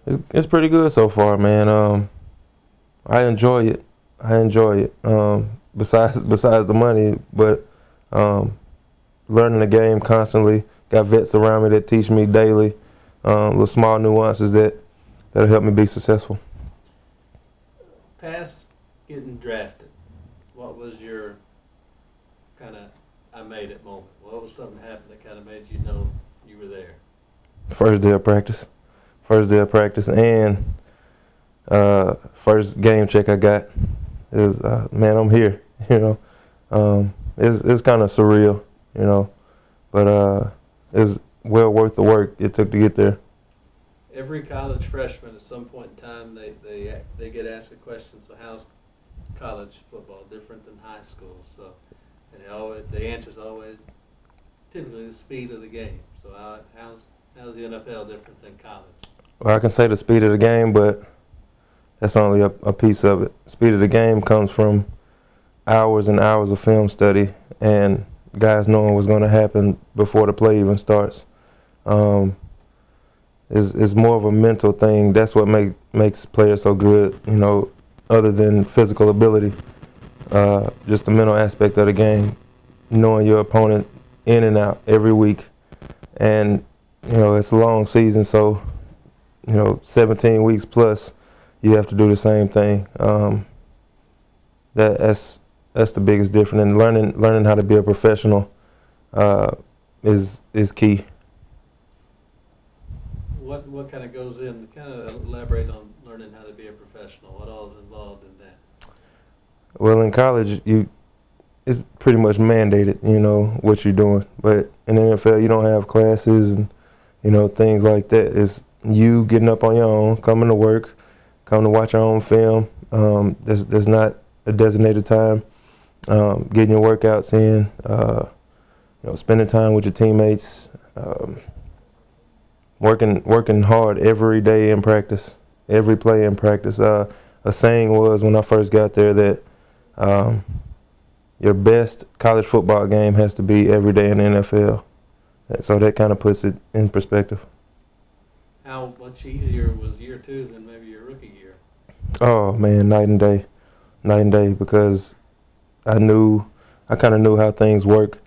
It's pretty good so far, man. I enjoy it. I enjoy it. Besides the money, but um, learning the game constantly. Got vets around me that teach me daily, little small nuances that'll help me be successful. Past getting drafted, what was your kind of I made it moment? What was something happened that kind of made you know you were there? First day of practice. First day of practice, and first game check I got is man, I'm here. You know, it's kind of surreal. You know, but it's well worth the work it took to get there. Every college freshman at some point in time they get asked a question. So how's college football different than high school? So and the answer is always typically the speed of the game. So how's the NFL different than college? Well, I can say the speed of the game, but that's only a piece of it. Speed of the game comes from hours and hours of film study and guys knowing what's going to happen before the play even starts. It's more of a mental thing. That's what makes players so good, you know, other than physical ability. Just the mental aspect of the game, knowing your opponent in and out every week. And, you know, it's a long season, so, you know, 17 weeks plus, you have to do the same thing. That's the biggest difference. And learning how to be a professional is key. What kind of goes in? Kind of elaborate on learning how to be a professional. What all is involved in that? Well, in college, it's pretty much mandated, you know, what you're doing. But in the NFL, you don't have classes and, you know, things like that. It's you getting up on your own, coming to work, coming to watch your own film. There's not a designated time. Getting your workouts in, you know, spending time with your teammates, working hard every day in practice, every play in practice. A saying was when I first got there that your best college football game has to be every day in the NFL. So that kind of puts it in perspective. How much easier was year two than maybe your rookie year? Oh man, night and day, because I kind of knew how things work.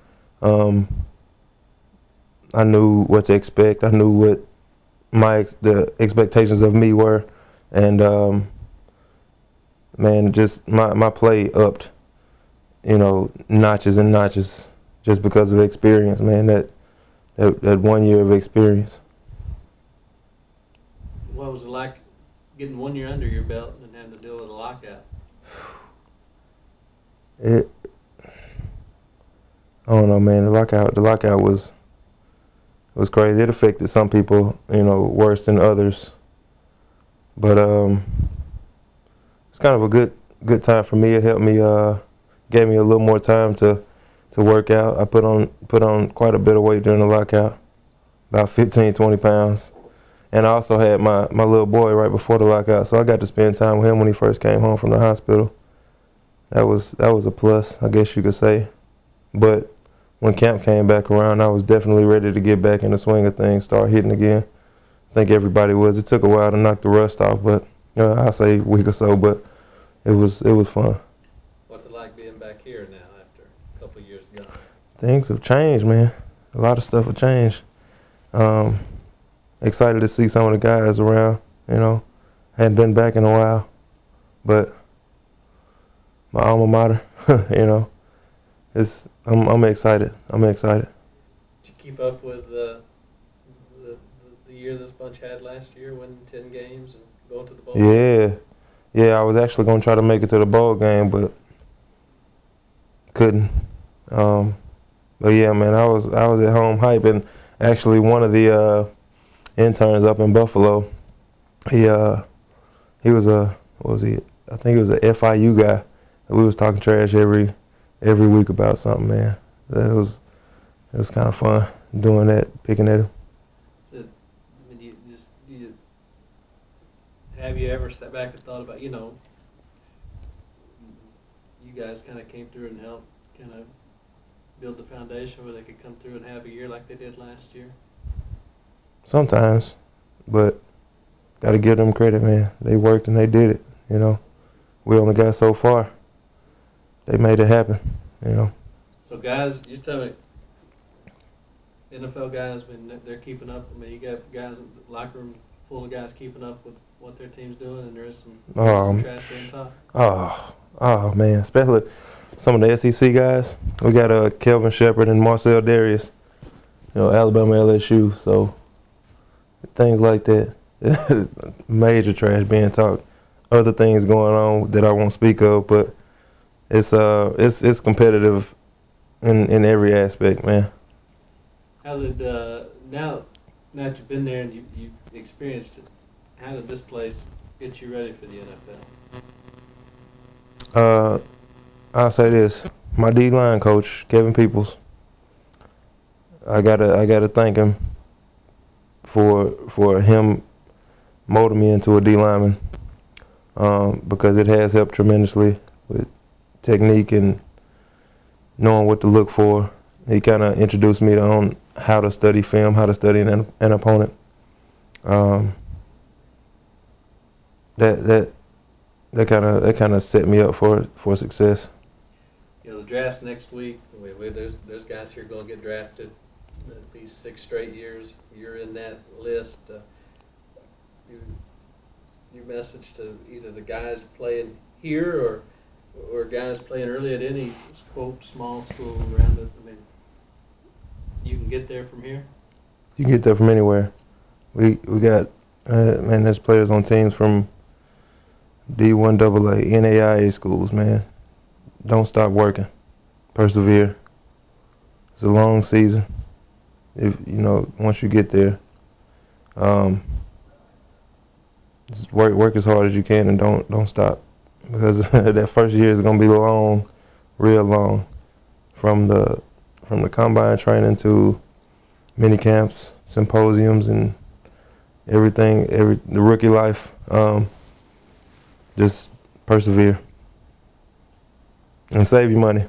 I knew what to expect. I knew what the expectations of me were, and man, just my play upped, you know, notches and notches, just because of experience, man. That 1 year of experience. What was it like getting 1 year under your belt and having to deal with a lockout? I don't know, man. The lockout was crazy. It affected some people, you know, worse than others. But it's kind of a good time for me. It helped me, gave me a little more time to work out. I put on quite a bit of weight during the lockout, about 15, 20 pounds. And I also had my little boy right before the lockout, so I got to spend time with him when he first came home from the hospital. That was a plus, I guess you could say. But when camp came back around, I was definitely ready to get back in the swing of things, start hitting again. I think everybody was. It took a while to knock the rust off, but I'll say a week or so, but it was fun. What's it like being back here now after a couple of years gone? Things have changed, man. A lot of stuff have changed. Excited to see some of the guys around, you know. Hadn't been back in a while, but my alma mater, you know, I'm excited. I'm excited. Did you keep up with the year this bunch had last year, winning 10 games and going to the bowl? Yeah. I was actually gonna try to make it to the bowl game, but couldn't. But yeah, man, I was at home hyping. Actually, one of the interns up in Buffalo, he was what was he? I think he was a FIU guy. We was talking trash every week about something, man. It was kind of fun doing that, picking at him. So, I mean, have you ever sat back and thought about, you know, you guys kind of came through and helped kind of build the foundation where they could come through and have a year like they did last year? Sometimes, but got to give them credit, man. They worked and they did it. You know, we only got so far. They made it happen. You know. So guys, you tell me, NFL guys, I mean, they're keeping up. I mean, you got guys in the locker room full of guys keeping up with what their team's doing, and there's some trash being talked. Oh man, especially some of the SEC guys. We got Kelvin Shepard and Marcel Darius. You know, Alabama, LSU. So things like that. Major trash being talked. Other things going on that I won't speak of, but it's competitive in every aspect, man. How did now that you've been there and you've experienced it, how did this place get you ready for the NFL? I'll say this: my D-line coach, Kevin Peoples. I gotta thank him for him molding me into a D lineman, because it has helped tremendously with technique and knowing what to look for. He kind of introduced me on how to study film, how to study an opponent. That kind of set me up for success. You know, the draft's next week. There's guys here going to get drafted these 6 straight years. You're in that list. Your message to either the guys playing here or guys playing early at any quote small school around it. I mean, you can get there from here. You can get there from anywhere. We got man, there's players on teams from D1 AA, NAIA schools, man. Don't stop working. Persevere. It's a long season. If you know, once you get there, just work as hard as you can and don't stop, because that first year is gonna be long, real long, from the combine training to mini camps, symposiums, and everything. The rookie life. Just persevere and save your money.